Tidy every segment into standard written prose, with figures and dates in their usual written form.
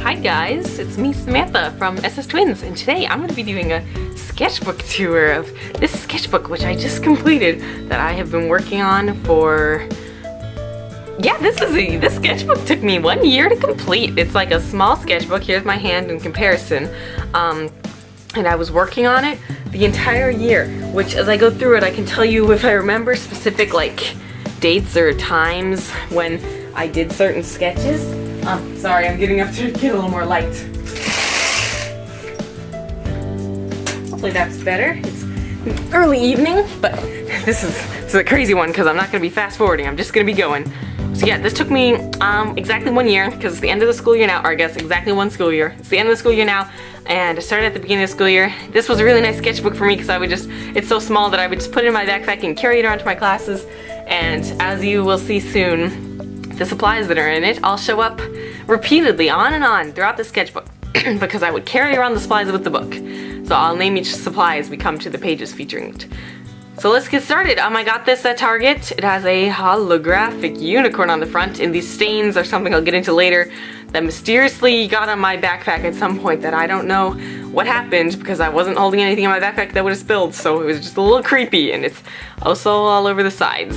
Hi guys, it's me Samantha from SStwins, and today I'm going to be doing a sketchbook tour of this sketchbook which I just completed that I have been working on for... this sketchbook took me 1 year to complete. It's like a small sketchbook. Here's my hand in comparison. And I was working on it the entire year, which as I go through it I can tell you if I remember specific like dates or times when I did certain sketches. Sorry, I'm getting up to get a little more light. Hopefully that's better. It's an early evening, but this is a crazy one because I'm not going to be fast forwarding. I'm just going to be going. So yeah, this took me exactly 1 year because it's the end of the school year now, or I guess exactly one school year. It's the end of the school year now, and I started at the beginning of the school year. This was a really nice sketchbook for me because it's so small that I would just put it in my backpack and carry it around to my classes. And as you will see soon, the supplies that are in it all show up repeatedly on and on throughout the sketchbook because I would carry around the supplies with the book. So I'll name each supply as we come to the pages featuring it. So let's get started. I got this at Target. It has a holographic unicorn on the front, and these stains are something I'll get into later that mysteriously got on my backpack at some point that I don't know what happened because I wasn't holding anything in my backpack that would have spilled, so it was just a little creepy, and it's also all over the sides.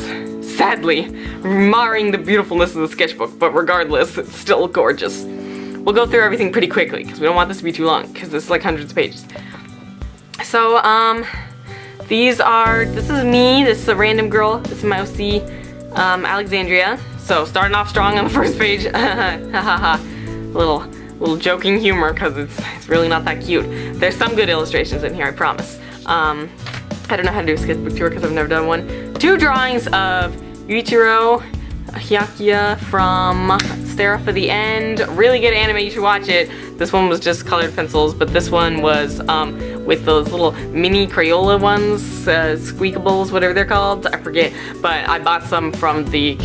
Sadly, marring the beautifulness of the sketchbook, but regardless, it's still gorgeous. We'll go through everything pretty quickly because we don't want this to be too long because this is like hundreds of pages. So, this is me, this is a random girl, this is my OC, Alexandria. So starting off strong on the first page, little joking humor because it's really not that cute. There's some good illustrations in here, I promise. I don't know how to do a sketchbook tour because I've never done one. 2 drawings of Yuichiro Hyakuya from Stare Off at the End. Really good anime, you should watch it. This one was just colored pencils, but this one was with those little mini Crayola ones, squeakables, whatever they're called, I forget. But I bought some from the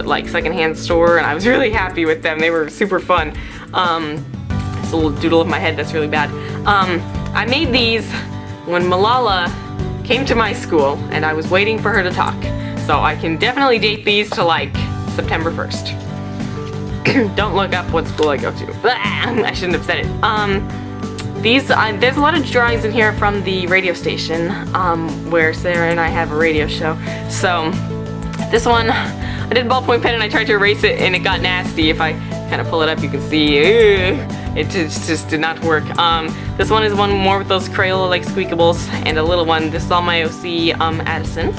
like secondhand store, and I was really happy with them. They were super fun. It's a little doodle of my head that's really bad. I made these when Malala came to my school, and I was waiting for her to talk. So I can definitely date these to like September 1st. Don't look up what school I go to. I shouldn't have said it. There's a lot of drawings in here from the radio station where Sarah and I have a radio show. So this one, I did a ballpoint pen and I tried to erase it and it got nasty. If I kind of pull it up, you can see it just did not work. This one is one more with those Crayola-like squeakables and a little one. This is all my OC Addison.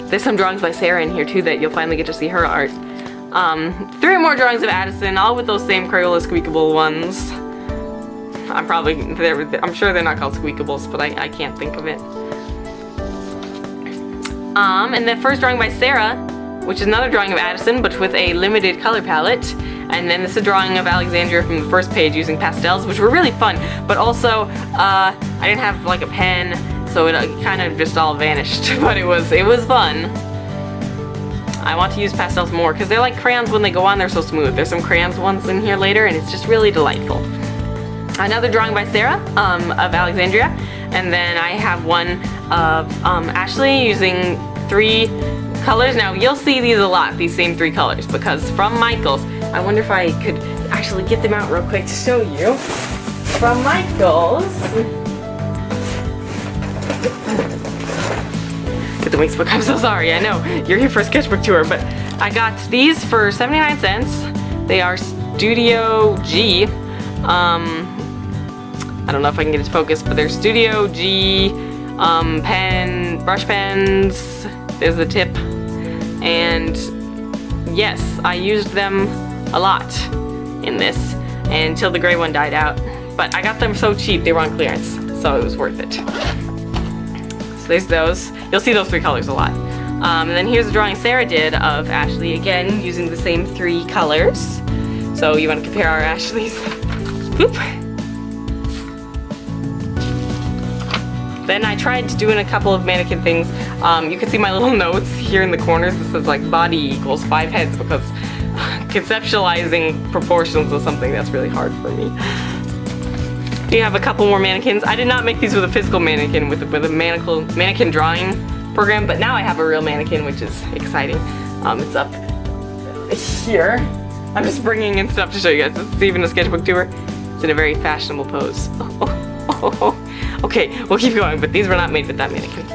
There's some drawings by Sarah in here too that you'll finally get to see her art. 3 more drawings of Addison, all with those same Crayola squeakable ones. I'm sure they're not called squeakables, but I can't think of it. And the first drawing by Sarah, which is another drawing of Addison, but with a limited color palette. And then this is a drawing of Alexandria from the first page using pastels, which were really fun, but also, I didn't have like a pen, so it kind of just all vanished, but it was fun. I want to use pastels more because they're like crayons when they go on, they're so smooth. There's some crayons ones in here later, and it's just really delightful. Another drawing by Sarah of Alexandria, and then I have one of Ashley using 3 colors. Now you'll see these a lot, these same 3 colors, because from Michael's, I wonder if I could actually get them out real quick to show you. From Michael's, get the Winx book, I'm so sorry, I know, you're here for a sketchbook tour, but I got these for 79 cents. They are Studio G. I don't know if I can get it to focus, but they're Studio G brush pens. There's the tip. And yes, I used them a lot in this until the gray one died out. But I got them so cheap, they were on clearance, so it was worth it. So there's those. You'll see those 3 colors a lot. And then here's the drawing Sarah did of Ashley, again, using the same 3 colors. So you want to compare our Ashleys. Boop. Then I tried doing a couple of mannequin things. You can see my little notes here in the corners. This says like body equals 5 heads because conceptualizing proportions is something that's really hard for me. We have a couple more mannequins. I did not make these with a physical mannequin, with a mannequin drawing program, but now I have a real mannequin, which is exciting. It's up here. I'm just bringing in stuff to show you guys. This is even a sketchbook tour. It's in a very fashionable pose. Okay, we'll keep going, but these were not made with that mannequin.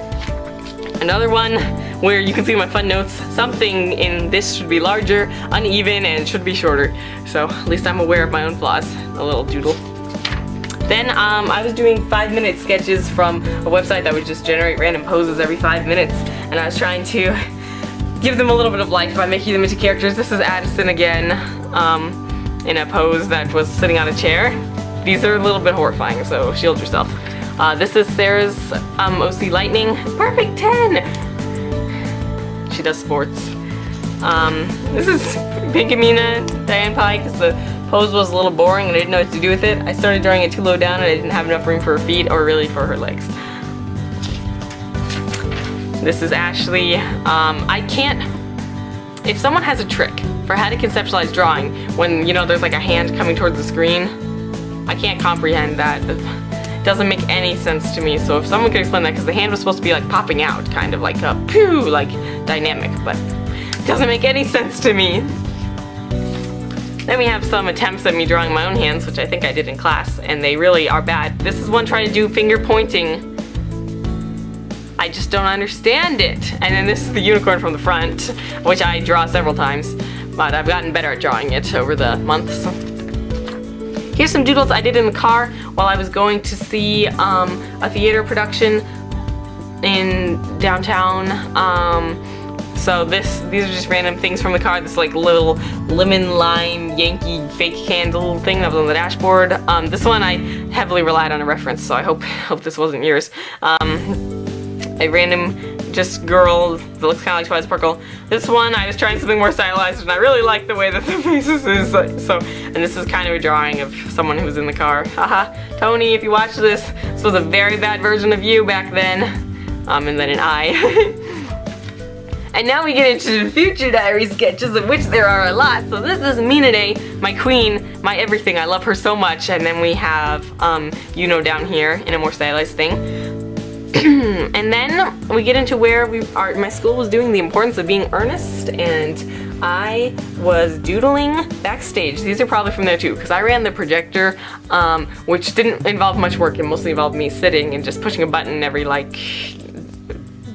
Another one where you can see my fun notes. Something in this should be larger, uneven, and should be shorter. So at least I'm aware of my own flaws. A little doodle. Then I was doing 5-minute sketches from a website that would just generate random poses every 5 minutes, and I was trying to give them a little bit of life by making them into characters. This is Addison again, in a pose that was sitting on a chair. These are a little bit horrifying, so shield yourself. This is Sarah's OC Lightning. Perfect 10! She does sports. This is Pinkamina Diane Pie, because the pose was a little boring and I didn't know what to do with it. I started drawing it too low down and I didn't have enough room for her feet, or really for her legs. This is Ashley. I can't... If someone has a trick for how to conceptualize drawing when, you know, there's like a hand coming towards the screen, I can't comprehend that. It doesn't make any sense to me. So if someone could explain that, because the hand was supposed to be like popping out, kind of like a pew, like dynamic, but it doesn't make any sense to me. Then we have some attempts at me drawing my own hands, which I think I did in class, and they really are bad. This is one trying to do finger pointing. I just don't understand it. And then this is the unicorn from the front, which I draw several times, but I've gotten better at drawing it over the months. Here's some doodles I did in the car while I was going to see a theater production in downtown. So these are just random things from the car. This like little lemon lime Yankee fake candle thing that was on the dashboard. This one I heavily relied on a reference, so I hope this wasn't yours. A random just girl that looks kind of like Twilight Sparkle. This one I was trying something more stylized, and I really like the way that the faces is. So, and this is kind of a drawing of someone who was in the car. Haha, Tony, if you watch this was a very bad version of you back then. And then an eye. And now we get into the future diary sketches, of which there are a lot. So this is Minade, my queen, my everything. I love her so much. And then we have, you know, down here in a more stylized thing. And then we get into where my school was doing the importance of being earnest, and I was doodling backstage. These are probably from there too, because I ran the projector, which didn't involve much work. It mostly involved me sitting and just pushing a button every like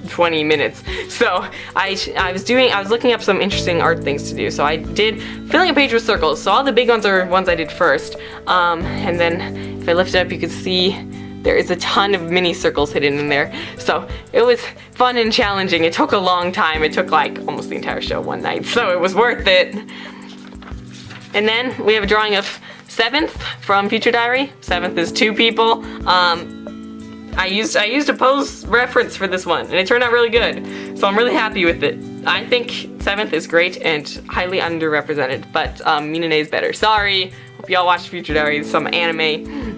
20 minutes. So I was looking up some interesting art things to do. So I did filling a page with circles. So all the big ones are ones I did first. And then if I lift it up, you can see there is a ton of mini circles hidden in there. So it was fun and challenging. It took a long time. It took like almost the entire show one night. So it was worth it. And then we have a drawing of 7th from Future Diary. 7th is 2 people. I used a pose reference for this one, and it turned out really good. So I'm really happy with it. I think 7th is great and highly underrepresented, but Minane is better. Sorry. Hope y'all watched Future Diary, some anime.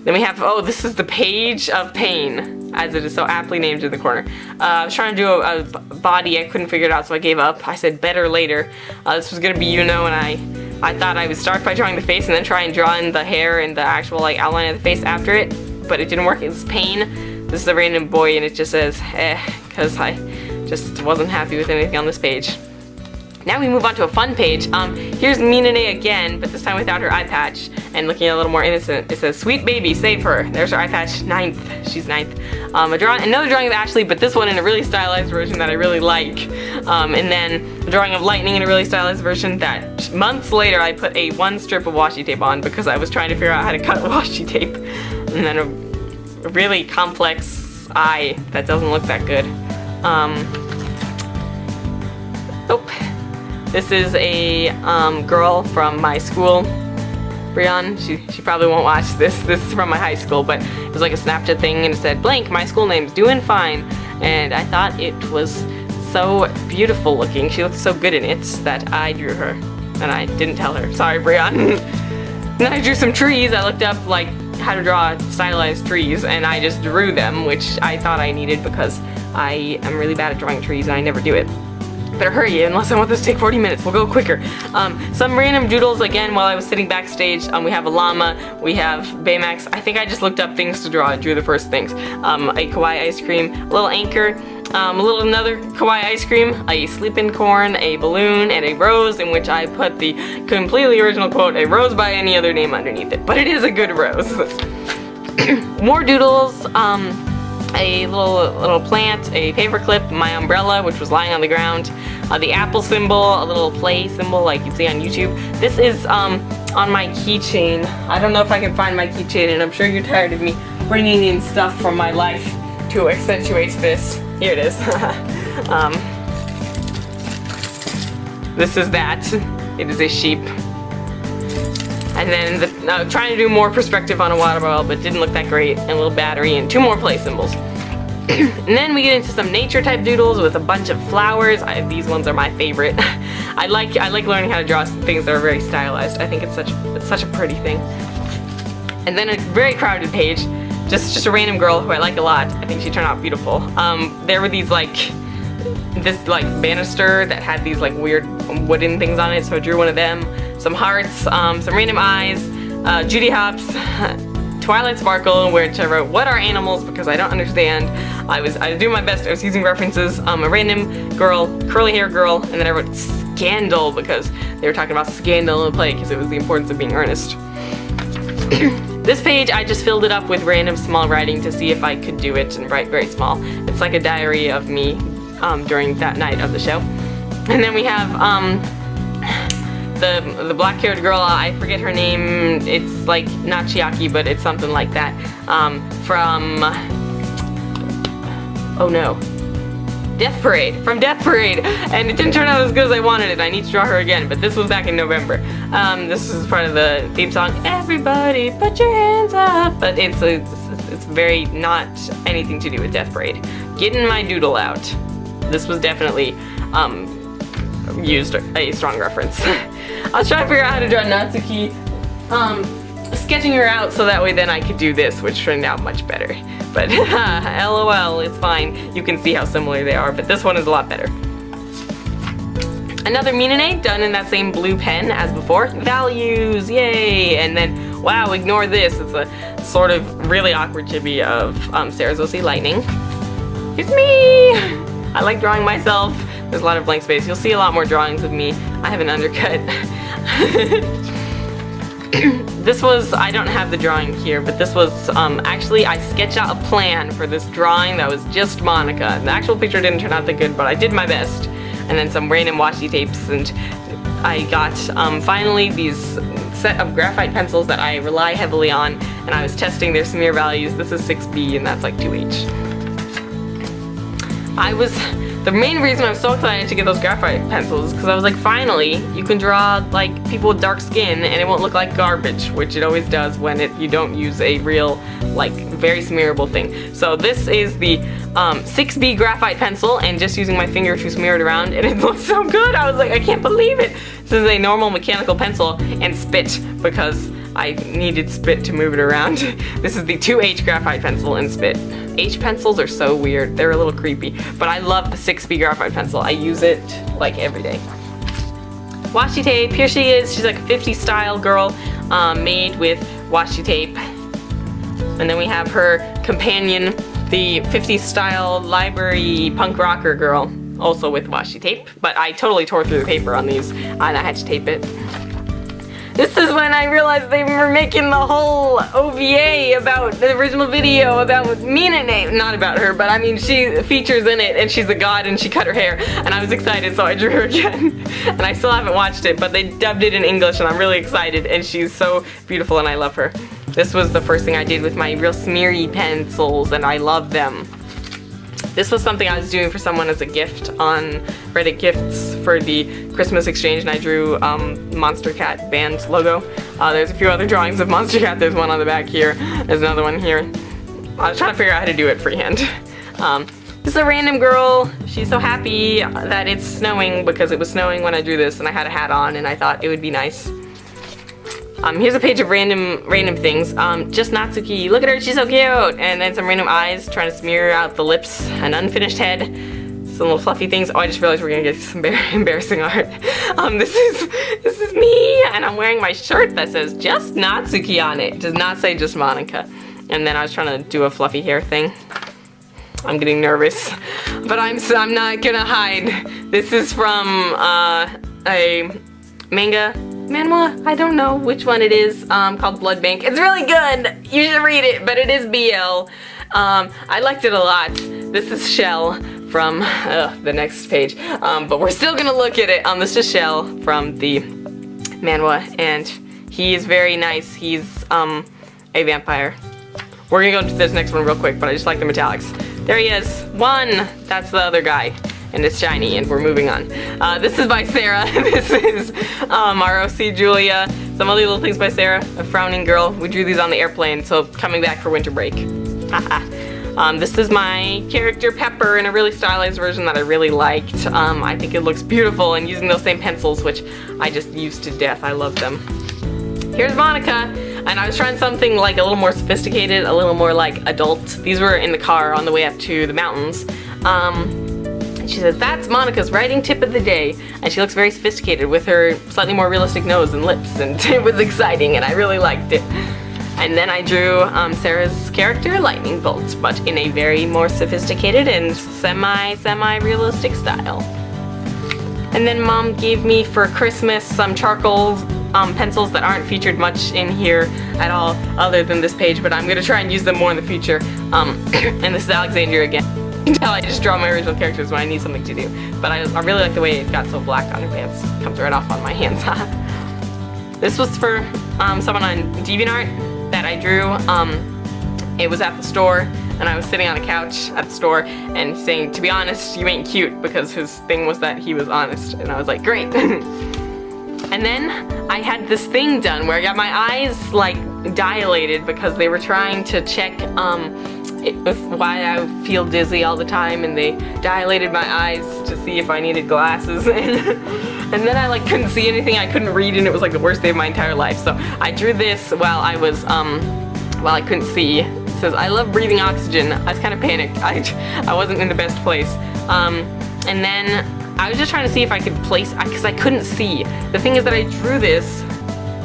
Then we have, oh, this is the Page of Pain, as it is so aptly named in the corner. I was trying to do a body, I couldn't figure it out, so I gave up. I said better later. This was gonna be Yuno, and I thought I would start by drawing the face and then try and draw in the hair and the actual like outline of the face after it, but it didn't work. It's Pain. This is a random boy, and it just says, because I just wasn't happy with anything on this page. Now we move on to a fun page. Here's Minane again, but this time without her eye patch and looking a little more innocent. It says, "Sweet baby, save her." There's her eye patch. 9th. She's 9th. Another drawing of Ashley, but this one in a really stylized version that I really like. And then a drawing of Lightning in a really stylized version that months later I put one strip of washi tape on because I was trying to figure out how to cut washi tape. And then a really complex eye that doesn't look that good. This is a girl from my school, Brian. She probably won't watch this. This is from my high school, but it was like a Snapchat thing, and it said, "Blank, my school name's doing fine." And I thought it was so beautiful looking. She looked so good in it that I drew her, and I didn't tell her. Sorry, Brian. Then I drew some trees. I looked up like how to draw stylized trees, and I just drew them, which I thought I needed because I am really bad at drawing trees and I never do it. Better hurry, unless I want this to take 40 minutes. We'll go quicker. Some random doodles, again, while I was sitting backstage. We have a llama, we have Baymax. I think I just looked up things to draw. I drew the first things. A kawaii ice cream, a little anchor, another kawaii ice cream, a sleeping corn, a balloon, and a rose, in which I put the completely original quote, "A rose by any other name" underneath it. But it is a good rose. More doodles, a little plant, a paperclip, my umbrella, which was lying on the ground, the apple symbol, a little play symbol like you see on YouTube. This is on my keychain. I don't know if I can find my keychain, and I'm sure you're tired of me bringing in stuff from my life to accentuate this. Here it is. This is that. It is a sheep. And then trying to do more perspective on a water bottle, but didn't look that great. And a little battery and 2 more play symbols. And then we get into some nature type doodles with a bunch of flowers. These ones are my favorite. I like learning how to draw things that are very stylized. I think it's such a pretty thing. And then a very crowded page, just a random girl who I like a lot. I think she turned out beautiful. There were these this banister that had these weird wooden things on it, so I drew one of them. Some hearts, some random eyes, Judy Hopps, Twilight Sparkle, which I wrote, "What are animals?" because I don't understand. I was doing my best. I was using references. A random girl, curly hair girl, and then I wrote Scandal because they were talking about scandal in the play because it was the importance of being earnest. This page, I just filled it up with random small writing to see if I could do it and write very small. It's like a diary of me during that night of the show. And then we have the black-haired girl, I forget her name. It's not Chiaki, but it's something like that. From oh no, Death Parade. From Death Parade, and it didn't turn out as good as I wanted it. I need to draw her again, but this was back in November. This is part of the theme song. Everybody, put your hands up. But it's very not anything to do with Death Parade. Getting my doodle out. This was definitely used a strong reference. I was trying to figure out how to draw Natsuki, sketching her out so that way then I could do this, which turned out much better. But LOL, it's fine. You can see how similar they are, but this one is a lot better. Another Minane done in that same blue pen as before. Values, yay! And then, wow, ignore this. It's a sort of really awkward chibi of Sarah's OC Lightning. It's me! I like drawing myself. There's a lot of blank space. You'll see a lot more drawings of me. I have an undercut. This was, I don't have the drawing here, but this was, actually I sketched out a plan for this drawing that was just Monica. The actual picture didn't turn out that good, but I did my best. And then some random washi tapes, and I got, finally these set of graphite pencils that I rely heavily on, and I was testing their smear values. This is 6B, and that's 2H. The main reason I was so excited to get those graphite pencils is because I was like, finally, you can draw people with dark skin and it won't look like garbage, which it always does when you don't use a real, very smearable thing. So this is the 6B graphite pencil, and just using my finger to smear it around, and it looks so good. I was like, I can't believe it. This is a normal mechanical pencil and spit because I needed spit to move it around. This is the 2H graphite pencil and spit. H pencils are so weird. They're a little creepy, but I love the 6B graphite pencil. I use it every day. Washi tape, here she is. She's like a 50s style girl made with washi tape. And then we have her companion, the 50s style library punk rocker girl, also with washi tape. But I totally tore through the paper on these and I had to tape it. This is when I realized they were making the whole OVA about the original video about Minane. Not about her, but I mean she features in it and she's a god and she cut her hair. And I was excited, so I drew her again. And I still haven't watched it, but they dubbed it in English and I'm really excited, and she's so beautiful and I love her. This was the first thing I did with my real smeary pencils and I love them. This was something I was doing for someone as a gift on Reddit Gifts for the Christmas exchange, and I drew Monster Cat band logo. There's a few other drawings of Monster Cat. There's one on the back here. There's another one here. I was trying to figure out how to do it freehand. This is a random girl. She's so happy that it's snowing because it was snowing when I drew this and I had a hat on and I thought it would be nice. Here's a page of random things. Just Natsuki, look at her, she's so cute! And then some random eyes trying to smear out the lips, an unfinished head, some little fluffy things. Oh, I just realized we're gonna get some embarrassing art. This is me, and I'm wearing my shirt that says just Natsuki on it. It does not say just Monica. And then I was trying to do a fluffy hair thing. I'm getting nervous, but I'm not gonna hide. This is from a manhwa, I don't know which one it is, called Blood Bank. It's really good. You should read it, but it is BL. I liked it a lot. This is Shell from the next page, but we're still gonna look at it. This is Shell from the manhwa, and he is very nice. He's a vampire. We're gonna go to this next one real quick, but I just like the metallics. There he is. One. That's the other guy. And it's shiny, and we're moving on. This is by Sarah. This is our OC Julia. Some other little things by Sarah. A frowning girl. We drew these on the airplane, so coming back for winter break. This is my character Pepper in a really stylized version that I really liked. I think it looks beautiful, and using those same pencils, which I just used to death. I love them. Here's Monica. And I was trying something like a little more sophisticated, a little more like adult. These were in the car on the way up to the mountains. And she says, that's Monica's writing tip of the day. And she looks very sophisticated with her slightly more realistic nose and lips. And it was exciting, and I really liked it. And then I drew Sarah's character, Lightning Bolt, but in a very more sophisticated and semi-realistic style. And then Mom gave me for Christmas some charcoal pencils that aren't featured much in here at all other than this page, but I'm going to try and use them more in the future. And this is Alexandria again. You can tell I just draw my original characters when I need something to do, but I really like the way it got so black on her pants. Comes right off on my hands. This was for someone on Deviantart that I drew. It was at the store, and I was sitting on a couch at the store and saying, to be honest, you ain't cute, because his thing was that he was honest, and I was like, great. And then I had this thing done where I got my eyes like dilated because they were trying to check why I feel dizzy all the time, and they dilated my eyes to see if I needed glasses. And then I like couldn't see anything, I couldn't read, and it was like the worst day of my entire life. So I drew this while I was while I couldn't see. It says, I love breathing oxygen. I was kind of panicked. I wasn't in the best place. And then I was just trying to see if I could place, because I couldn't see. The thing is that I drew this,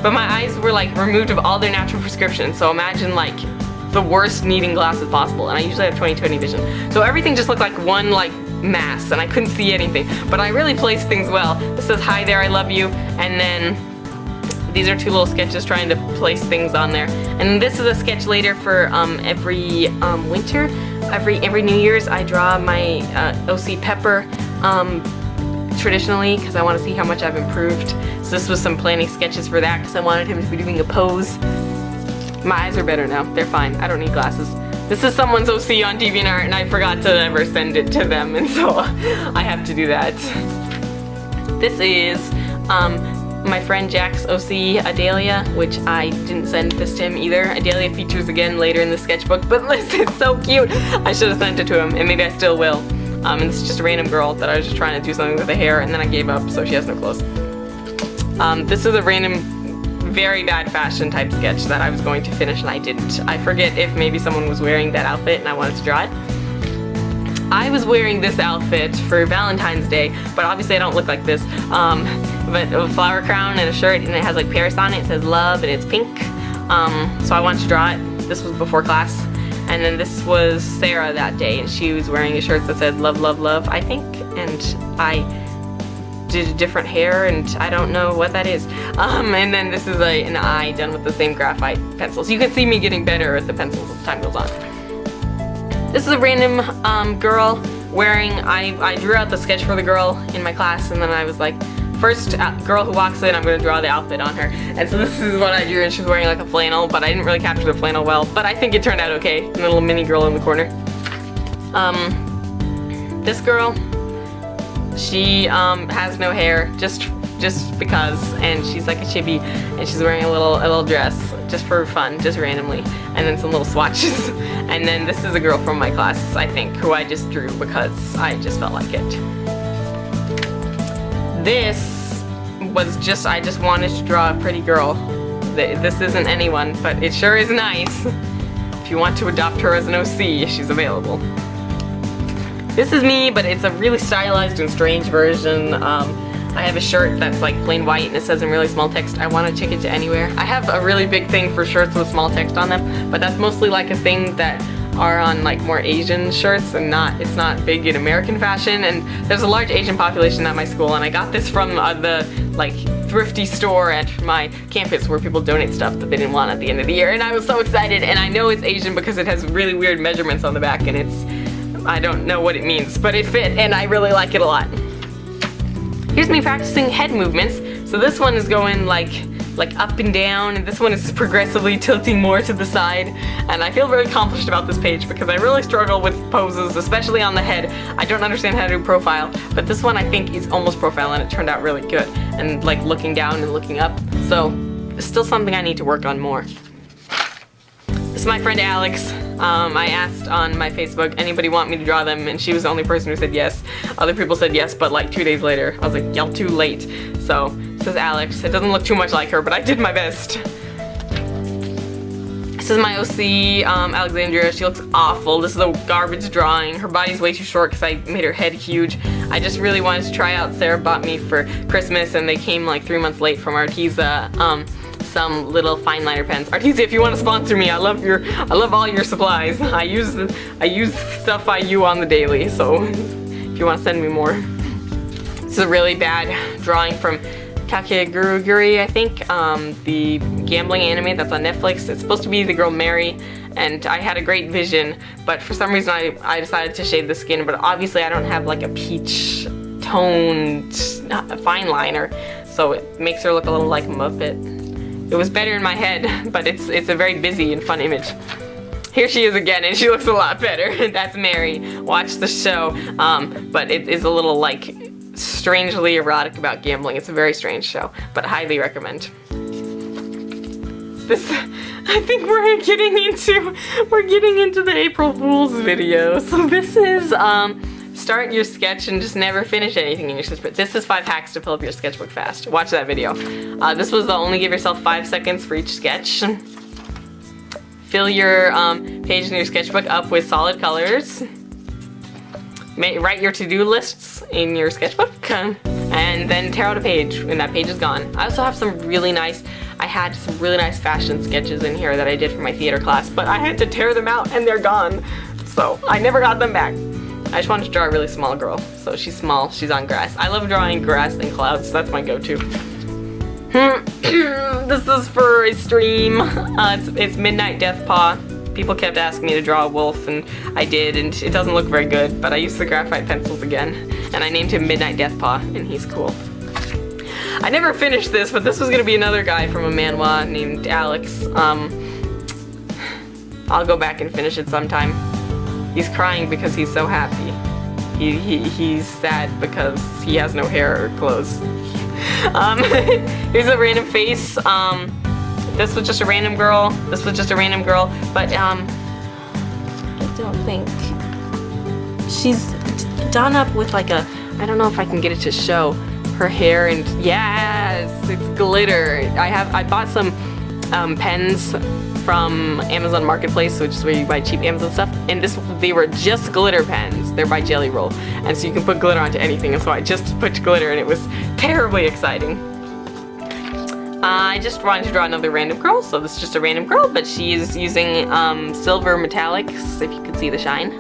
but my eyes were like removed of all their natural prescription. So imagine like the worst needing glasses possible, and I usually have 20/20 vision. So everything just looked like one like mass, and I couldn't see anything. But I really placed things well. This says, hi there, I love you. And then these are two little sketches trying to place things on there. And this is a sketch later for every winter. Every New Year's I draw my OC Pepper traditionally, because I want to see how much I've improved. So this was some planning sketches for that, because I wanted him to be doing a pose. My eyes are better now. They're fine. I don't need glasses. This is someone's OC on Deviantart, and I forgot to ever send it to them, and so I have to do that. This is my friend Jack's OC, Adelia, which I didn't send this to him either. Adelia features again later in the sketchbook, but this is so cute. I should have sent it to him, and maybe I still will. And it's just a random girl that I was just trying to do something with the hair, and then I gave up, so she has no clothes. This is a random, very bad fashion type sketch that I was going to finish, and I didn't. I forget if maybe someone was wearing that outfit and I wanted to draw it. I was wearing this outfit for Valentine's Day, but obviously I don't look like this. But a flower crown and a shirt, and it has like Paris on it. It says love, and it's pink. So I wanted to draw it. This was before class. And then this was Sarah that day, and she was wearing a shirt that said love, love, love, I think. And I did a different hair, and I don't know what that is. And then this is an eye done with the same graphite pencils. You can see me getting better at the pencils as time goes on. This is a random girl wearing, I drew out the sketch for the girl in my class, and then I was like, first girl who walks in, I'm going to draw the outfit on her. And so this is what I drew, and she's wearing like a flannel, but I didn't really capture the flannel well, but I think it turned out okay. And the little mini girl in the corner. This girl, she has no hair, just because, and she's like a chibi, and she's wearing a little dress just for fun, just randomly, and then some little swatches. And then this is a girl from my class, I think, who I just drew because I just felt like it. This was just, I just wanted to draw a pretty girl. This isn't anyone, but it sure is nice. If you want to adopt her as an OC, she's available. This is me, but it's a really stylized and strange version. I have a shirt that's like plain white and it says in really small text, I want to take it to anywhere. I have a really big thing for shirts with small text on them, but that's mostly like a thing that are on like more Asian shirts and it's not big in American fashion. And there's a large Asian population at my school, and I got this from the like thrifty store at my campus where people donate stuff that they didn't want at the end of the year, and I was so excited. And I know it's Asian because it has really weird measurements on the back, and I don't know what it means, but it fit and I really like it a lot. Here's me practicing head movements. So this one is going like up and down, and this one is progressively tilting more to the side. And I feel very accomplished about this page because I really struggle with poses, especially on the head. I don't understand how to do profile, but this one I think is almost profile and it turned out really good. And like looking down and looking up. So it's still something I need to work on more. This is my friend Alex. I asked on my Facebook, anybody want me to draw them? And she was the only person who said yes. Other people said yes, but like 2 days later, I was like, y'all too late. So, this is Alex. It doesn't look too much like her, but I did my best. This is my OC, Alexandria. She looks awful. This is a garbage drawing. Her body's way too short because I made her head huge. I just really wanted to try out. Sarah bought me for Christmas, and they came like 3 months late from Arteza. Some little fine liner pens. Arteza, if you want to sponsor me, I love all your supplies. I use stuff I use on the daily, so if you want to send me more. This is a really bad drawing from Kakeguruguri, I think, the gambling anime that's on Netflix. It's supposed to be the girl Mary, and I had a great vision, but for some reason I decided to shade the skin, but obviously I don't have like a peach toned fine liner, so it makes her look a little like a Muppet. It was better in my head, but it's a very busy and fun image. Here she is again, and she looks a lot better. That's Mary. Watch the show, but it is a little like strangely erotic about gambling. It's a very strange show, but highly recommend. This, I think we're getting into the April Fool's video. So this is start your sketch and just never finish anything in your sketchbook. This is 5 hacks to fill up your sketchbook fast. Watch that video. This was the only give yourself 5 seconds for each sketch. Fill your page in your sketchbook up with solid colors. Write your to-do lists in your sketchbook, and then tear out a page when that page is gone. I also have some really nice, I had some really nice fashion sketches in here that I did for my theater class, but I had to tear them out and they're gone. So I never got them back. I just wanted to draw a really small girl. So she's small, she's on grass. I love drawing grass and clouds, so that's my go-to. This is for a stream. It's Midnight Death Paw. People kept asking me to draw a wolf, and I did, and it doesn't look very good, but I used the graphite pencils again, and I named him Midnight Death Paw, and he's cool. I never finished this, but this was gonna be another guy from a manhwa named Alex. I'll go back and finish it sometime. He's crying because he's so happy. He's sad because he has no hair or clothes. Here's a random face. This was just a random girl. This was just a random girl, but I don't think she's done up with like a, I don't know if I can get it to show her hair, and yes, it's glitter. I bought some pens from Amazon Marketplace, which is where you buy cheap Amazon stuff, and they were just glitter pens. They're by Jelly Roll, and so you can put glitter onto anything, and so I just put glitter, and it was terribly exciting. I just wanted to draw another random girl, so this is just a random girl, but she is using silver metallics, if you can see the shine.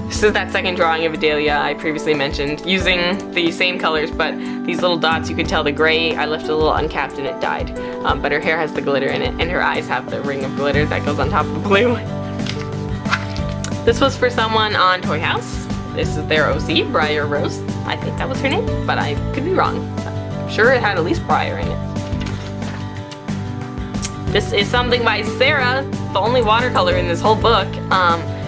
This is that second drawing of Adelia I previously mentioned, using the same colors, but these little dots, you could tell the gray, I left a little uncapped and it died. But her hair has the glitter in it, and her eyes have the ring of glitter that goes on top of the blue. This was for someone on Toy House. This is their OC, Briar Rose. I think that was her name, but I could be wrong. I'm sure it had at least Briar in it. This is something by Sarah, the only watercolor in this whole book.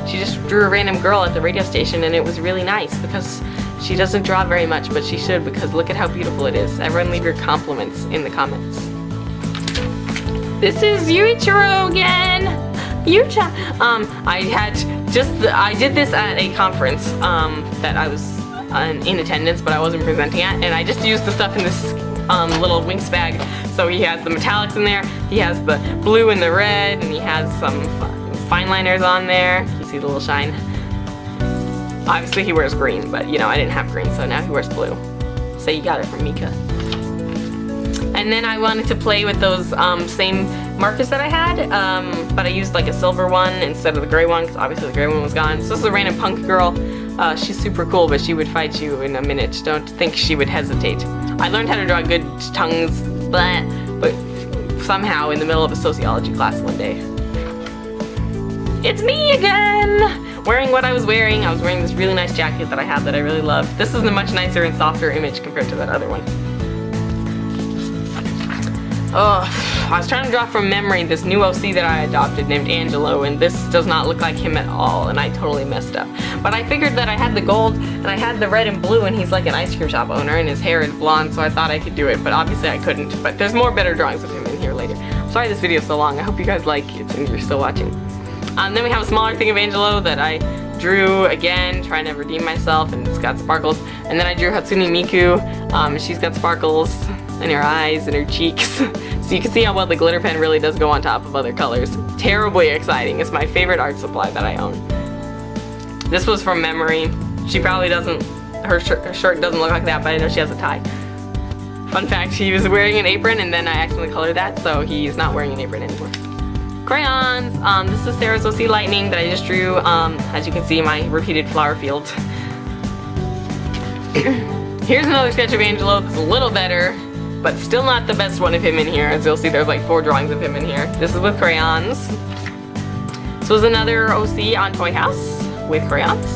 She just drew a random girl at the radio station, and it was really nice because she doesn't draw very much, but she should, because look at how beautiful it is. Everyone leave your compliments in the comments. This is Yuichiro again. I did this at a conference that I was in attendance, but I wasn't presenting at, and I just used the stuff in this little Winx bag. So he has the metallics in there, he has the blue and the red, and he has some fine liners on there. You see the little shine. Obviously he wears green, but you know, I didn't have green, so now he wears blue. So you got it from Mika. And then I wanted to play with those same markers that I had, but I used like a silver one instead of the gray one, because obviously the gray one was gone. So this is a random punk girl. She's super cool, but she would fight you in a minute. Don't think she would hesitate. I learned how to draw good tongues, but somehow in the middle of a sociology class one day. It's me again! Wearing what I was wearing. I was wearing this really nice jacket that I had that I really loved. This is a much nicer and softer image compared to that other one. Oh, I was trying to draw from memory this new OC that I adopted named Angelo, and this does not look like him at all, and I totally messed up. But I figured that I had the gold, and I had the red and blue, and he's like an ice cream shop owner, and his hair is blonde, so I thought I could do it, but obviously I couldn't. But there's more better drawings of him in here later. Sorry this video is so long. I hope you guys like it and you're still watching. Then we have a smaller thing of Angelo that I drew again, trying to redeem myself, and it's got sparkles. And then I drew Hatsune Miku. She's got sparkles in her eyes and her cheeks. So you can see how well the glitter pen really does go on top of other colors. Terribly exciting. It's my favorite art supply that I own. This was from memory. She probably doesn't, her shirt doesn't look like that, but I know she has a tie. Fun fact, he was wearing an apron and then I accidentally colored that, so he's not wearing an apron anymore. Crayons. This is Sarah's OC Lightning that I just drew. As you can see, my repeated flower field. Here's another sketch of Angelo that's a little better, but still not the best one of him in here. As you'll see, there's like 4 drawings of him in here. This is with crayons. This was another OC on Toy House with crayons.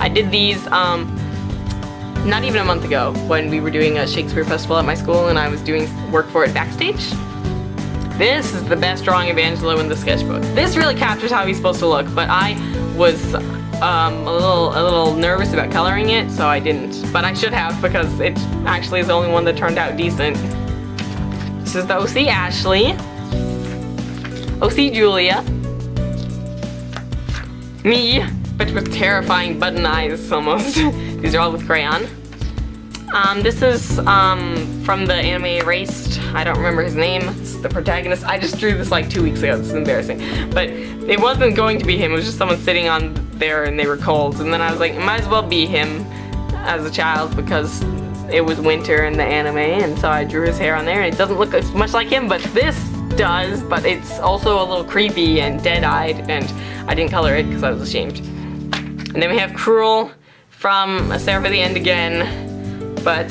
I did these not even a month ago when we were doing a Shakespeare festival at my school and I was doing work for it backstage. This is the best drawing of Angelo in the sketchbook. This really captures how he's supposed to look, but I was a little nervous about coloring it, so I didn't. But I should have, because it actually is the only one that turned out decent. This is the OC Ashley, OC Julia, me, but with terrifying button eyes almost. These are all with crayon. This is from the anime Erased. I don't remember his name. It's the protagonist. I just drew this like 2 weeks ago. This is embarrassing. But it wasn't going to be him. It was just someone sitting on there and they were cold. And then I was like, it might as well be him as a child because it was winter in the anime. And so I drew his hair on there. And it doesn't look as much like him, but this does. But it's also a little creepy and dead-eyed. And I didn't color it because I was ashamed. And then we have Cruel from Sarah for the End again. But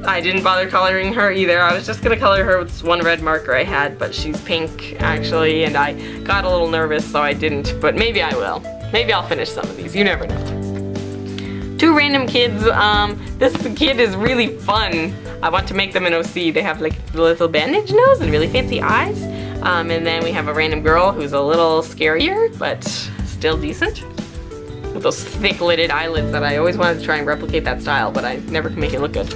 I didn't bother coloring her either. I was just gonna color her with this one red marker I had, but she's pink actually, and I got a little nervous so I didn't, but maybe I will. Maybe I'll finish some of these, you never know. 2 random kids. This kid is really fun. I want to make them an OC. They have like the little bandage nose and really fancy eyes. And then we have a random girl who's a little scarier, but still decent. With those thick-lidded eyelids that I always wanted to try and replicate that style, but I never could make it look good.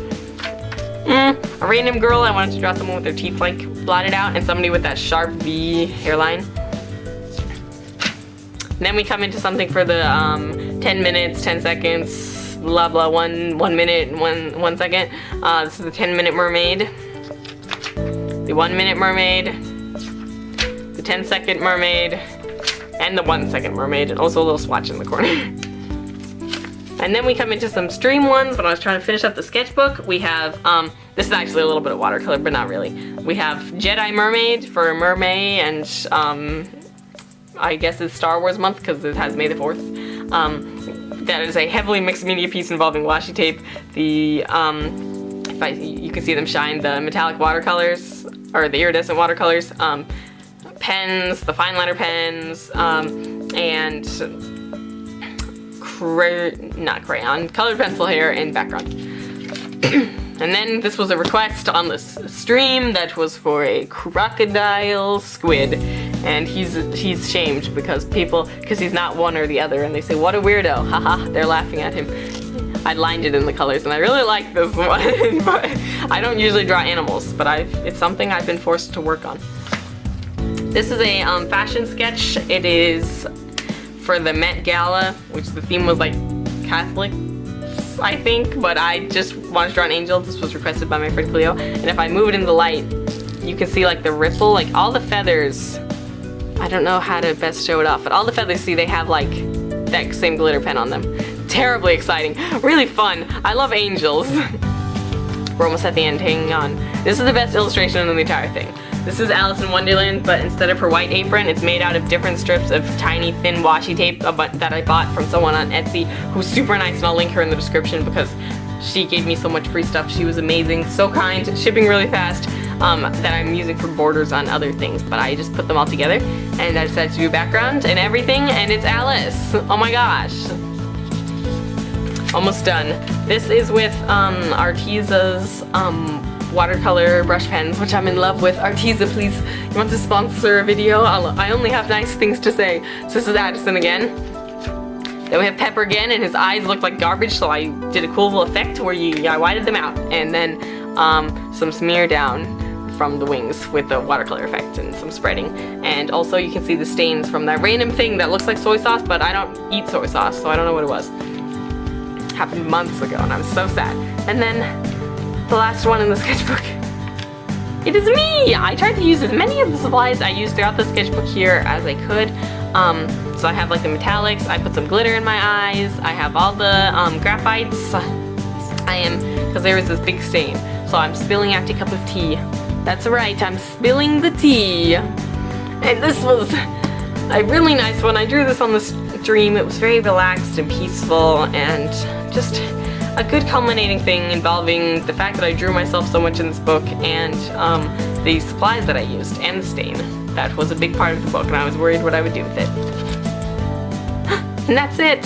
A random girl, I wanted to draw someone with their teeth like blotted out, and somebody with that sharp V hairline. Then we come into something for the 10 minutes, 10 seconds, blah blah, 1 minute, and 1 second. This is the 10-minute mermaid, the 1-minute mermaid, the 10-second mermaid, and the 1-second mermaid, and also a little swatch in the corner. And then we come into some stream ones. When I was trying to finish up the sketchbook, we have, this is actually a little bit of watercolor, but not really. We have Jedi Mermaid for Mermaid, and I guess it's Star Wars month because it has May the 4th. That is a heavily mixed media piece involving washi tape, the, you can see them shine, the metallic watercolors, or the iridescent watercolors, pens, the fine liner pens, and not crayon, colored pencil hair and background. And then this was a request on the stream that was for a crocodile squid, and he's shamed because he's not one or the other, and they say, what a weirdo, haha, they're laughing at him. I lined it in the colors, and I really like this one, but I don't usually draw animals, but it's something I've been forced to work on. This is a fashion sketch. It is for the Met Gala, which the theme was like Catholic, I think, but I just wanted to draw an angel. This was requested by my friend Cleo, and if I move it in the light, you can see like the ripple, like all the feathers. I don't know how to best show it off, but all the feathers, see, they have like that same glitter pen on them. terribly exciting, really fun. I love angels. We're almost at the end, hang on. This is the best illustration in the entire thing. This is Alice in Wonderland, but instead of her white apron, it's made out of different strips of tiny, thin washi tape that I bought from someone on Etsy who's super nice, and I'll link her in the description because she gave me so much free stuff. She was amazing, so kind, shipping really fast, that I'm using for borders on other things, but I just put them all together, and I decided to do background and everything, and it's Alice. Oh my gosh. Almost done. This is with Arteeza's watercolor brush pens, which I'm in love with. Arteeza, please, you want to sponsor a video? I only have nice things to say. So this is Addison again. Then we have Pepper again, and his eyes look like garbage, so I did a cool little effect where I whited them out. And then some smear down from the wings with the watercolor effect and some spreading. And also you can see the stains from that random thing that looks like soy sauce, but I don't eat soy sauce, so I don't know what it was. Happened months ago, and I'm so sad. And then the last one in the sketchbook. It is me! I tried to use as many of the supplies I used throughout the sketchbook here as I could. So I have like the metallics, I put some glitter in my eyes, I have all the graphites. Because there was this big stain. So I'm spilling out a cup of tea. That's right, I'm spilling the tea. And this was a really nice one. I drew this on the stream. It was very relaxed and peaceful, and just a good culminating thing involving the fact that I drew myself so much in this book, and the supplies that I used, and the stain. That was a big part of the book, and I was worried what I would do with it. And that's it.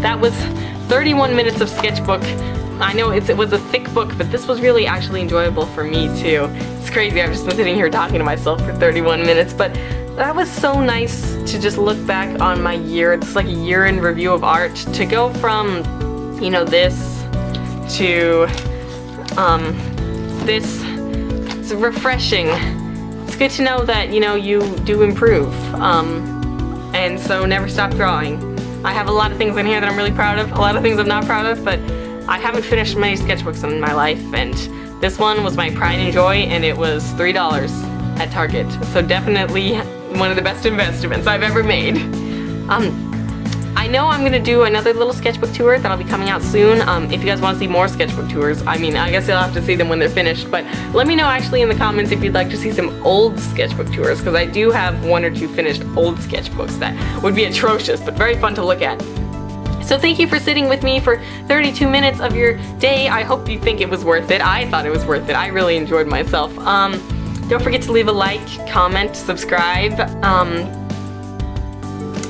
That was 31 minutes of sketchbook. I know it was a thick book, but this was really actually enjoyable for me too. It's crazy, I've just been sitting here talking to myself for 31 minutes, but that was so nice to just look back on my year. It's like a year in review of art. To go from, you know, this to this, it's refreshing. It's good to know that, you know, you do improve. And so never stop drawing. I have a lot of things in here that I'm really proud of, a lot of things I'm not proud of, but I haven't finished many sketchbooks in my life, and this one was my pride and joy, and it was $3 at Target. So definitely one of the best investments I've ever made. I know I'm gonna do another little sketchbook tour that'll be coming out soon. If you guys want to see more sketchbook tours, I mean, I guess you'll have to see them when they're finished, but let me know actually in the comments if you'd like to see some old sketchbook tours, because I do have 1 or 2 finished old sketchbooks that would be atrocious, but very fun to look at. So thank you for sitting with me for 32 minutes of your day. I hope you think it was worth it. I thought it was worth it. I really enjoyed myself. Don't forget to leave a like, comment, subscribe,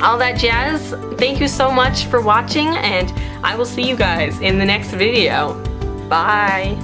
all that jazz. Thank you so much for watching, and I will see you guys in the next video. Bye!